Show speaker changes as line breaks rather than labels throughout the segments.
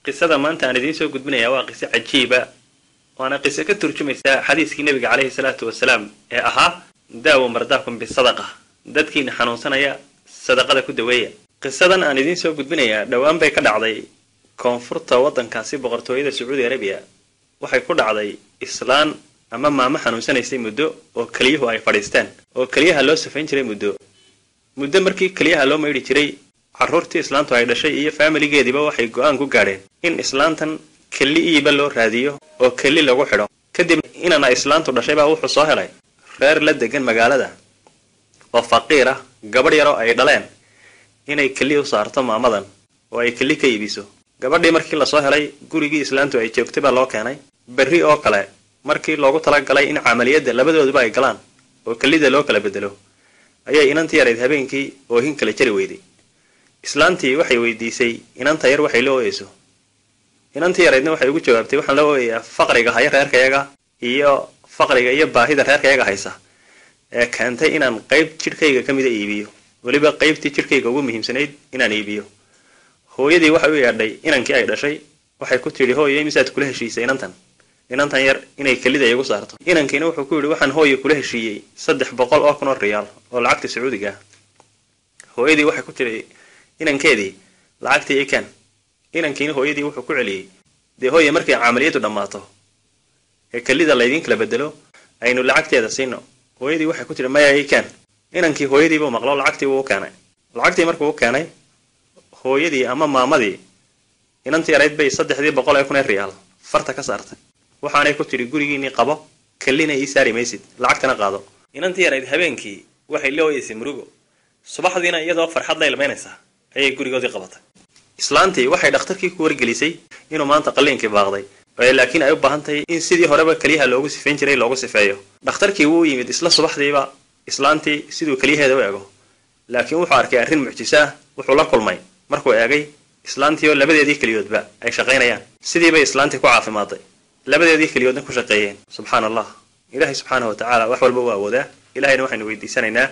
قصة ما أنت أنا دين سو قد بني يا قصة عجيبة وأنا قصة كترجمة حديث النبي عليه الصلاة والسلام أها داو مرداكم بالصدقة دتكين حنون سنة يا صدقة كدوية قصة أنا دين سو قد بني يا دوام بيك دعضي كونفورت وطن كاسي بقرطوية السعودية عربية waxay ku dhacday islaan ama maama xanuunsanaysay muddo oo kaliyaha ay fadhiistaan oo kaliyaha loo safayn jiray muddo markii kaliyaha loo meeyri jiray carruurtii islaantu ay dhashay iyo familigeediba waxay go'aan ku gaadheen in islaantan kaliyiba loo raadiyo oo kali lagu xidho kadib inana islaantu dhashay baa wuxuu soo helay reer la degan magaalada oo faqiir ah gabadh yar oo ay dhaleen inay kali u saarto maamadan oo ay kali ka iibiso gabadhii markii la soo helay gurigii islaantu ay joogtay baa loo keenay berri oo kale markii loogu tala galay in amaliyada labadooduba ay galaan oo kalida loo kala bedelo ayay inantii yareed habeenkii oo hin kala jari weyday islaantii waxay weydiisay inanta yar waxay loo ooyeyso inantii yareedna waxay ugu jawaabtay waxaan la ooyayaa faqriga haya reerkayaga iyo baahida reerkayaga haysa ee keentay inaan qayb jirkayga kamid ah iibiyo waliba qaybtii jirkayga ugu muhiimsanayd inaan iibiyo hooyadii waxa uu yaadhay inankii ay dhashay waxay ku tiri hooyo imisaad kula heshiisay inantan yar inay kalida igu saarto inankiina wuxuu ku yiri waxaan hooyo kula heshiiyay 300 oo kun oo riyaal oo lacagta Sacuudiga hooyadii waxay ku tiri inankeedii lacagtii ay kan inankiina hooyadii wuxuu ku celiyay de hooyo markay amaliyadu dhamaato ee kalida la idin kala bedelo aynu lacagteeda siino hooyadii waxay ku tiri maya ay kan inankii hooyadii buu maqlo lacagtii uu keenay lacagtii markuu keenay hooyadii ama maamadii inantii yareed bay 300 kun riyaal farta ka saartay waxaanay ku tiri gurigiini qabo kalina ii saari maysid lacagtana qaado inantii yareed habeenkii waxay looyeysay murugo subaxdiina iyadoo farxad la ilmeynaysa ayay gurigoodii qabatay islaantii waxay dhakhtarkii ku wargelisay inuu maanta qaliinkii baaqday laakiin ay u baahan tahay in sidii horeba kaliyaha loogu sifeyn jiray loogu sifeeyo dhakhtarkii wuu yimid isla subaxdiiba islaantii sidoo kaliyaheeda u eego laakiin wuxuu arkay arrin mucjiso ah wuxuu la kulmay markuu eegay islaantii oo labadeedii kaliyoodba ay shaqeynayaan sidii bay islaantii ku caafimaaday labadeedii kaliyoodna ku shaqeeyeen subhanallah ilaahay subhanahu wa ta'ala wax walba waa awoodaa ilaahayna waxaynu weydiisanaynaa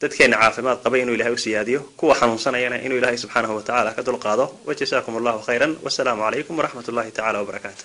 dadkeena caafimaad qaba inuu ilaahay u siyaadiyo kuwa xanuunsanayana inuu ilaahay subhanahu wa ta'ala ka dulqaado wajazaakumullahu khayran wasalaamu alaykum wa rahmatullahi ta'ala wa barakatuh